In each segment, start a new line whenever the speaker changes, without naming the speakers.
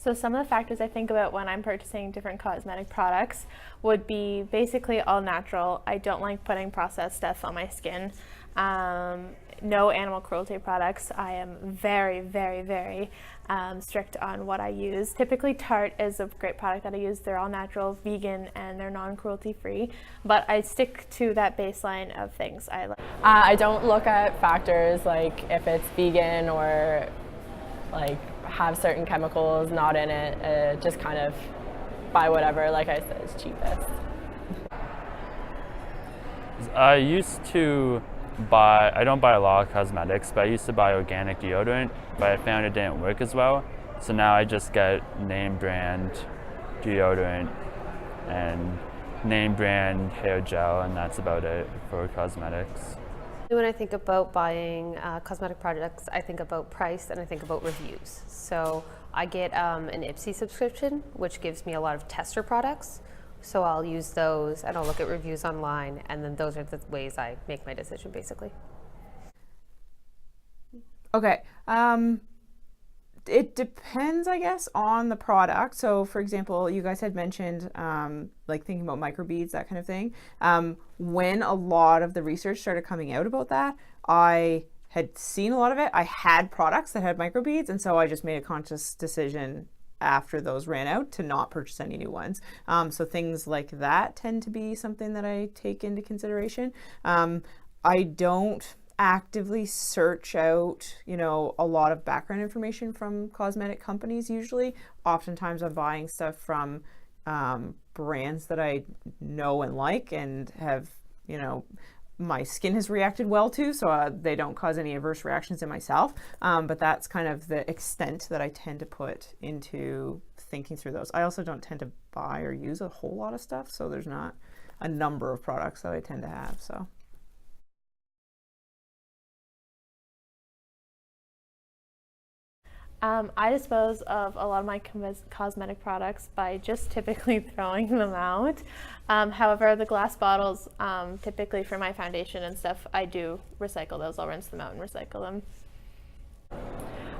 So some of the factors I think about when I'm purchasing different cosmetic products would be basically all natural. I don't like putting processed stuff on my skin. No animal cruelty products. I am very, very, very strict on what I use. Typically Tarte is a great product that I use. They're all natural, vegan, and they're non-cruelty free. But I stick to that baseline of things I like.
I don't look at factors like if it's vegan or like have certain chemicals not in it. Just kind of buy whatever, like I said, is cheapest.
I don't buy a lot of cosmetics, but I used to buy organic deodorant, but I found it didn't work as well. So now I just get name brand deodorant and name brand hair gel, and that's about it for cosmetics.
When I think about buying cosmetic products, I think about price and I think about reviews. So I get an Ipsy subscription, which gives me a lot of tester products. So I'll use those and I'll look at reviews online, and then those are the ways I make my decision basically.
Okay. It depends, I guess, on the product. So for example, you guys had mentioned like thinking about microbeads, that kind of thing. When a lot of the research started coming out about that, I had seen a lot of it. I had products that had microbeads, and so I just made a conscious decision after those ran out to not purchase any new ones. So things like that tend to be something that I take into consideration. I don't actively search out, a lot of background information from cosmetic companies usually. Oftentimes I'm buying stuff from brands that I know and like and have, my skin has reacted well to, so they don't cause any adverse reactions in myself. But that's kind of the extent that I tend to put into thinking through those. I also don't tend to buy or use a whole lot of stuff, so there's not a number of products that I tend to have, so.
I dispose of a lot of my cosmetic products by just typically throwing them out. However, the glass bottles, typically for my foundation and stuff, I do recycle those. I'll rinse them out and recycle them.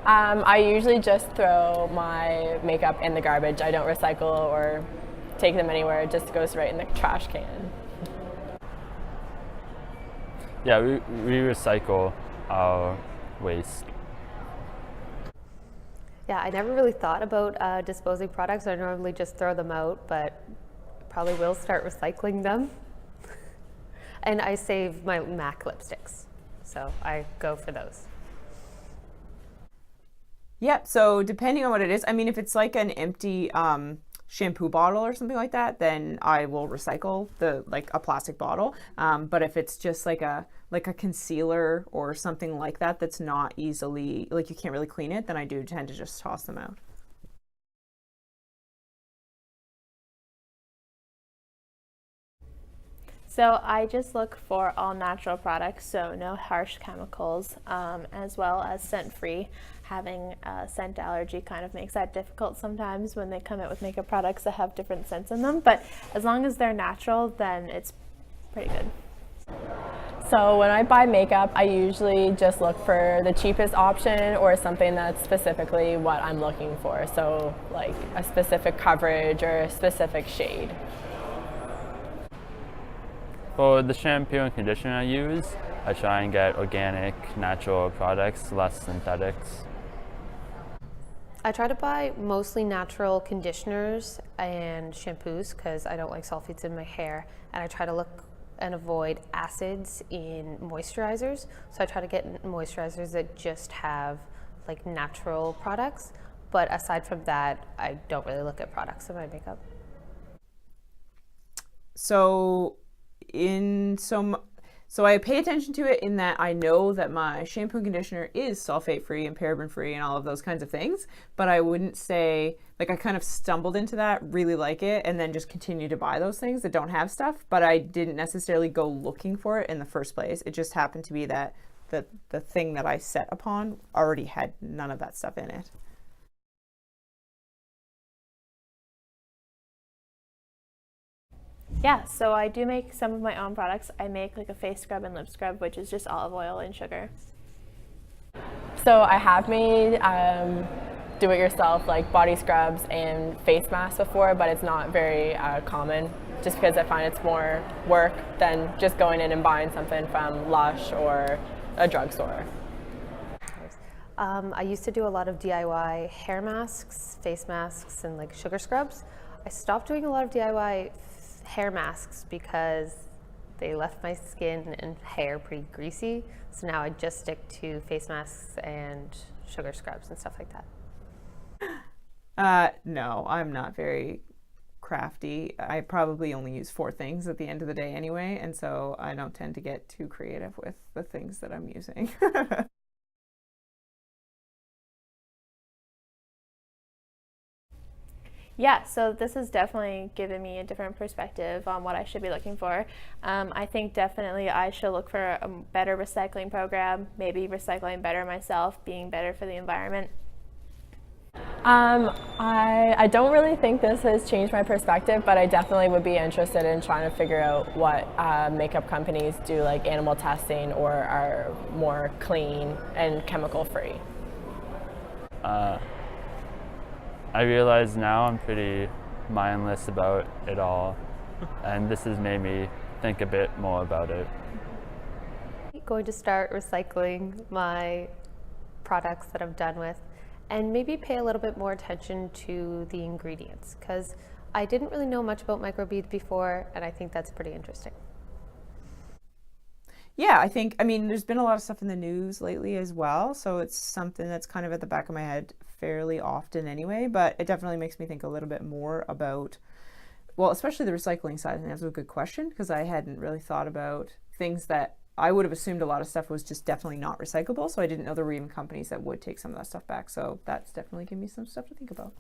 I usually just throw my makeup in the garbage. I don't recycle or take them anywhere. It just goes right in the trash can.
Yeah, we recycle our waste.
Yeah, I never really thought about disposing products. I normally just throw them out, but probably will start recycling them. And I save my MAC lipsticks, so I go for those.
Yep, so depending on what it is, I mean, if it's like an empty shampoo bottle or something like that, then I will recycle a plastic bottle. But if it's just like a concealer or something like that that's not easily, you can't really clean it, then I do tend to just toss them out.
So I just look for all natural products, so no harsh chemicals, as well as scent-free. Having a scent allergy kind of makes that difficult sometimes when they come out with makeup products that have different scents in them, but as long as they're natural, then it's pretty good.
So when I buy makeup, I usually just look for the cheapest option or something that's specifically what I'm looking for. So like a specific coverage or a specific shade.
For the shampoo and conditioner I use, I try and get organic, natural products, less synthetics.
I try to buy mostly natural conditioners and shampoos because I don't like sulfates in my hair, and I try to look and avoid acids in moisturizers. So I try to get moisturizers that just have like natural products, but aside from that, I don't really look at products in my makeup.
So I pay attention to it in that I know that my shampoo and conditioner is sulfate free and paraben free and all of those kinds of things, but I wouldn't say, I kind of stumbled into that, really like it, and then just continue to buy those things that don't have stuff, but I didn't necessarily go looking for it in the first place. It just happened to be that the thing that I set upon already had none of that stuff in it.
Yeah, so I do make some of my own products. I make like a face scrub and lip scrub, which is just olive oil and sugar.
So I have made do-it-yourself like body scrubs and face masks before, but it's not very common, just because I find it's more work than just going in and buying something from Lush or a drugstore.
I used to do a lot of DIY hair masks, face masks, and like sugar scrubs. I stopped doing a lot of DIY hair masks because they left my skin and hair pretty greasy. So now I just stick to face masks and sugar scrubs and stuff like that.
No, I'm not very crafty. I probably only use 4 things at the end of the day anyway, and so I don't tend to get too creative with the things that I'm using.
Yeah, so this has definitely given me a different perspective on what I should be looking for. I think definitely I should look for a better recycling program, maybe recycling better myself, being better for the environment.
I don't really think this has changed my perspective, but I definitely would be interested in trying to figure out what makeup companies do like animal testing or are more clean and chemical free.
I realize now I'm pretty mindless about it all, and this has made me think a bit more about it.
I'm going to start recycling my products that I'm done with, and maybe pay a little bit more attention to the ingredients, because I didn't really know much about microbeads before, and I think that's pretty interesting.
Yeah, I mean, there's been a lot of stuff in the news lately as well, so it's something that's kind of at the back of my head fairly often anyway, but it definitely makes me think a little bit more about, well, especially the recycling side. I think that's a good question, because I hadn't really thought about things that I would have assumed a lot of stuff was just definitely not recyclable, so I didn't know there were even companies that would take some of that stuff back, so that's definitely given me some stuff to think about.